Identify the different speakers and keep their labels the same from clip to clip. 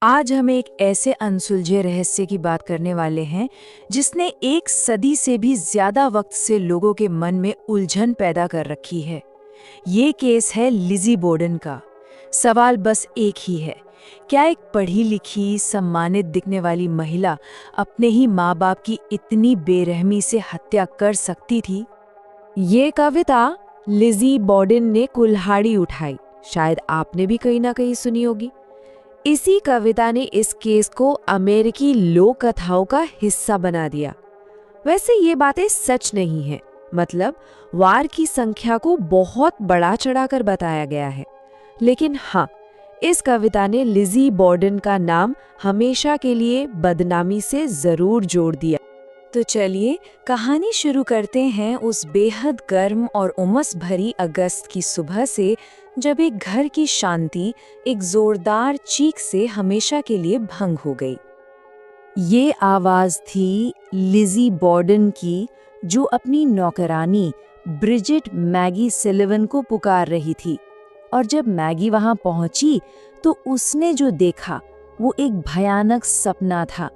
Speaker 1: आज हम एक ऐसे अनसुलझे रहस्य की बात करने वाले हैं जिसने एक सदी से भी ज्यादा वक्त से लोगों के मन में उलझन पैदा कर रखी है। ये केस है लिज़ी बोर्डन का। सवाल बस एक ही है, क्या एक पढ़ी लिखी सम्मानित दिखने वाली महिला अपने ही माँ बाप की इतनी बेरहमी से हत्या कर सकती थी?
Speaker 2: ये कविता लिज़ी बॉर्डन ने कुल्हाड़ी उठाई, शायद आपने भी कहीं ना कहीं सुनी होगी। इसी कविता ने इस केस को अमेरिकी लोक कथाओं का हिस्सा बना दिया। वैसे ये बातें सच नहीं है, मतलब वार की संख्या को बहुत बड़ा चढ़ाकर बताया गया है। लेकिन हाँ, इस कविता ने लिज़ी बॉर्डन का नाम हमेशा के लिए बदनामी से जरूर जोड़ दिया।
Speaker 1: तो चलिए कहानी शुरू करते हैं उस बेहद गर्म और उमस भरी अगस्त की सुबह से, जब एक घर की शांति एक जोरदार चीख से हमेशा के लिए भंग हो गई। ये आवाज थी लिज़ी बॉर्डन की, जो अपनी नौकरानी ब्रिजिट मैगी सिल्वन को पुकार रही थी। और जब मैगी वहां पहुंची तो उसने जो देखा वो एक भयानक सपना था।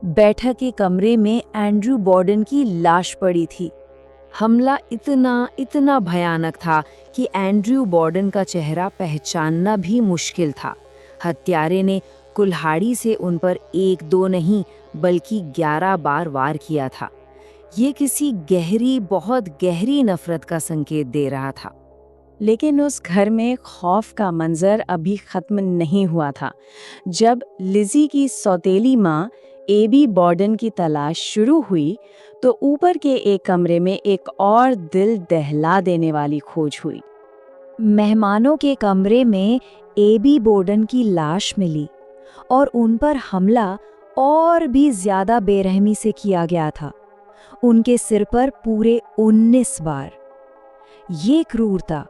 Speaker 1: बैठक के कमरे में एंड्रयू बॉर्डन की लाश पड़ी थी। हमला इतना भयानक था कि एंड्रयू बॉर्डन का चेहरा पहचानना भी मुश्किल था। हत्यारे ने कुल्हाड़ी से उन पर एक दो नहीं बल्कि 11 बार वार किया था। ये किसी बहुत गहरी नफरत का संकेत दे रहा था।
Speaker 2: लेकिन उस घर में खौफ का मंजर अभी खत्म नहीं हुआ था। जब लिज़ी की सौतेली माँ एबी बॉर्डन की तलाश शुरू हुई तो ऊपर के एक कमरे में एक और दिल दहला देने वाली खोज हुई।
Speaker 1: मेहमानों के कमरे में एबी बॉर्डन की लाश मिली और उन पर हमला और भी ज्यादा बेरहमी से किया गया था। उनके सिर पर पूरे 19 बार। ये क्रूरता,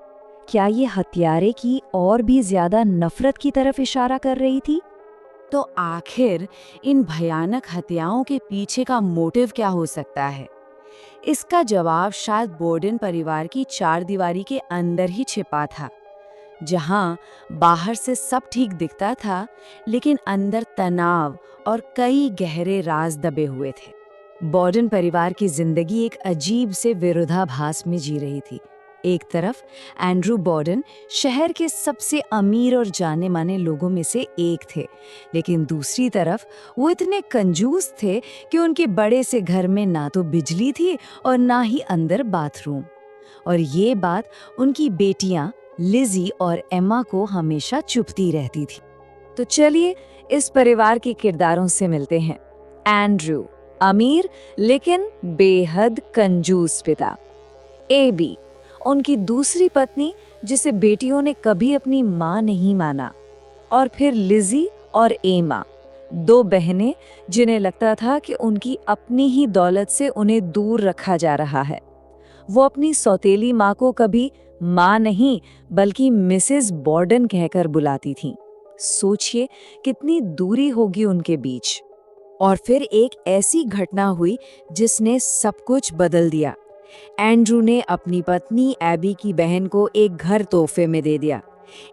Speaker 1: क्या ये हत्यारे की और भी ज्यादा नफरत की तरफ इशारा कर रही थी? तो आखिर इन भयानक हत्याओं के पीछे का मोटिव क्या हो सकता है? इसका जवाब शायद बॉर्डन परिवार की चारदीवारी के अंदर ही छिपा था, जहां बाहर से सब ठीक दिखता था लेकिन अंदर तनाव और कई गहरे राज दबे हुए थे। बॉर्डन परिवार की जिंदगी एक अजीब से विरोधाभास में जी रही थी। एक तरफ एंड्रयू बॉर्डन शहर के सबसे अमीर और जाने माने लोगों में से एक थे, लेकिन दूसरी तरफ वो इतने कंजूस थे कि उनके बड़े से घर में ना तो बिजली थी और ना ही अंदर बाथरूम। और ये बात उनकी बेटियां लिज़ी और एम्मा को हमेशा चुभती रहती थी। तो चलिए इस परिवार के किरदारों से मिलते हैं। एंड्रयू, अमीर लेकिन बेहद कंजूस पिता। एबी, उनकी दूसरी पत्नी जिसे बेटियों ने कभी अपनी माँ नहीं माना। और फिर लिज़ी और एमा, 2 बहनें जिन्हें लगता था कि उनकी अपनी ही दौलत से उन्हें दूर रखा जा रहा है। वो अपनी सौतेली माँ को कभी माँ नहीं बल्कि मिसेस बॉर्डन कहकर बुलाती थीं। सोचिए कितनी दूरी होगी उनके बीच। और फिर एक ऐसी घटना हुई जिसने सब कुछ बदल दिया। एंड्रयू ने अपनी पत्नी एबी की बहन को एक घर तोहफे में दे दिया।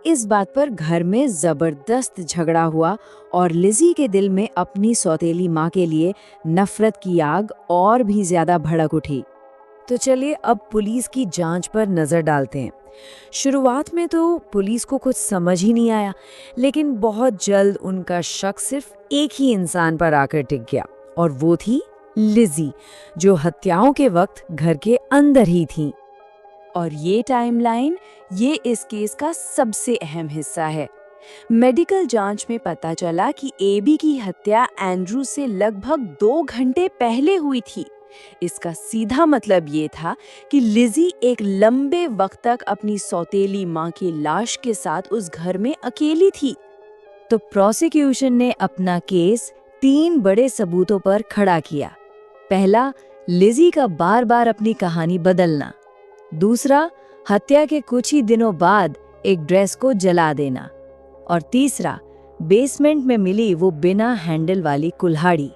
Speaker 1: इस बात पर घर में जबरदस्त झगड़ा हुआ और लिज़ी के दिल में अपनी सौतेली माँ के लिए नफरत की आग और भी ज्यादा भड़क उठी। तो चलिए अब पुलिस की जांच पर नजर डालते हैं। शुरुआत में तो पुलिस को कुछ समझ ही नहीं आया, लेकिन बहुत जल्द उनका शक सिर्फ एक ही इंसान पर आकर टिक गया, और वो थी लिज़ी, जो हत्याओं के वक्त घर के अंदर ही थी। और ये टाइमलाइन, ये इस केस का सबसे अहम हिस्सा है। मेडिकल जांच में पता चला कि एबी की हत्या एंड्रयू से लगभग 2 घंटे पहले हुई थी। इसका सीधा मतलब ये था कि लिज़ी एक लंबे वक्त तक अपनी सौतेली माँ की लाश के साथ उस घर में अकेली थी। तो प्रोसिक्यूशन ने अपना केस 3 बड़े सबूतों पर खड़ा किया। पहला, लिज़ी का बार बार अपनी कहानी बदलना। दूसरा, हत्या के कुछ ही दिनों बाद एक ड्रेस को जला देना। और तीसरा, बेसमेंट में मिली वो बिना हैंडल वाली कुल्हाड़ी।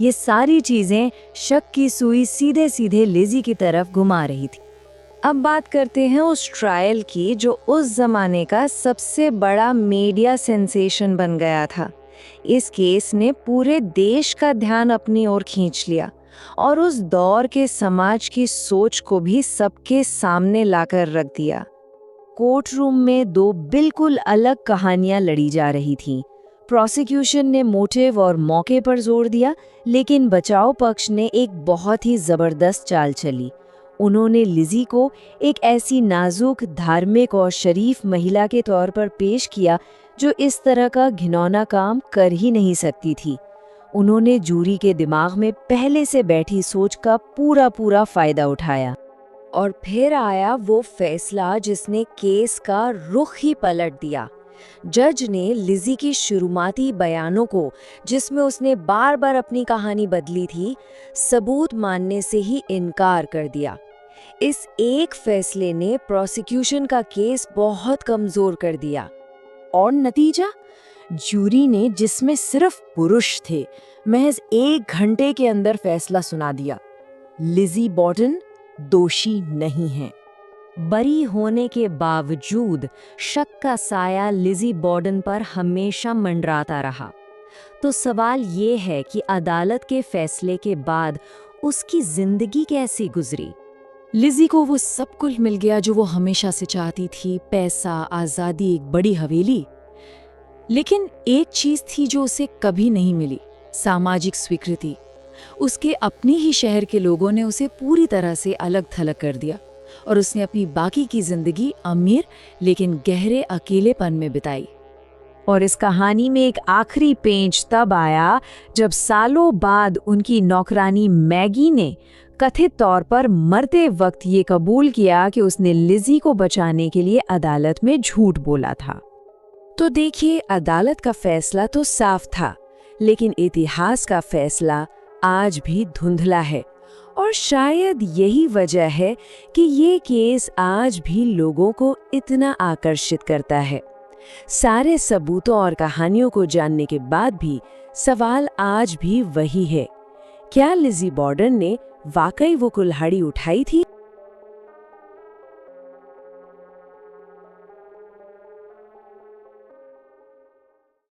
Speaker 1: ये सारी चीजें शक की सुई सीधे सीधे लिज़ी की तरफ घुमा रही थी। अब बात करते हैं उस ट्रायल की जो उस जमाने का सबसे बड़ा मीडिया सेंसेशन बन गया था। इस केस ने पूरे देश का ध्यान अपनी ओर खींच लिया और उस दौर के समाज की सोच को भी सबके सामने लाकर रख दिया। कोर्ट रूम में दो बिल्कुल अलग कहानियां लड़ी जा रही थीं। प्रोसिक्यूशन ने मोटिव और मौके पर जोर दिया, लेकिन बचाव पक्ष ने एक बहुत ही जबरदस्त चाल चली। उन्होंने लिज़ी को एक ऐसी नाजुक, धार्मिक और शरीफ महिला के तौर पर पेश किया जो इस तरह का घिनौना काम कर ही नहीं सकती थी। उन्होंने जूरी के दिमाग में पहले से बैठी सोच का पूरा फायदा उठाया। और फिर आया वो फैसला जिसने केस का रुख ही पलट दिया। जज ने लिज़ी की शुरुआती बयानों को, जिसमें उसने बार बार अपनी कहानी बदली थी, सबूत मानने से ही इनकार कर दिया। इस एक फैसले ने प्रोसिक्यूशन का केस बहुत कमजोर कर दिया।
Speaker 2: और नतीजा, जूरी ने, जिसमें सिर्फ पुरुष थे, महज 1 घंटे के अंदर फैसला सुना दिया। लिज़ी बॉर्डन दोषी नहीं है।
Speaker 1: बरी होने के बावजूद शक का साया लिज़ी बॉर्डन पर हमेशा मंडराता रहा। तो सवाल ये है कि अदालत के फैसले के बाद उसकी जिंदगी कैसी गुजरी।
Speaker 2: लिज़ी को वो सब कुछ मिल गया जो वो हमेशा से चाहती थी, पैसा, आज़ादी, एक बड़ी हवेली। लेकिन एक चीज़ थी जो उसे कभी नहीं मिली, सामाजिक स्वीकृति। उसके अपने ही शहर के लोगों ने उसे पूरी तरह से अलग थलग कर दिया और उसने अपनी बाकी की जिंदगी अमीर लेकिन गहरे अकेलेपन में बिताई।
Speaker 1: और इस कहानी में एक आखिरी पेंच तब आया जब सालों बाद उनकी नौकरानी मैगी ने कथित तौर पर मरते वक्त ये कबूल किया कि उसने लिज़ी को बचाने के लिए अदालत में झूठ बोला था।
Speaker 2: तो देखिए, अदालत का फैसला तो साफ था, लेकिन इतिहास का फैसला आज भी धुंधला है। और शायद यही वजह है कि ये केस आज भी लोगों को इतना आकर्षित करता है। सारे सबूतों और कहानियों को जानने के बाद भी सवाल आज भी वही है, क्या लिज़ी बॉर्डन ने वाकई वो कुल्हाड़ी उठाई थी?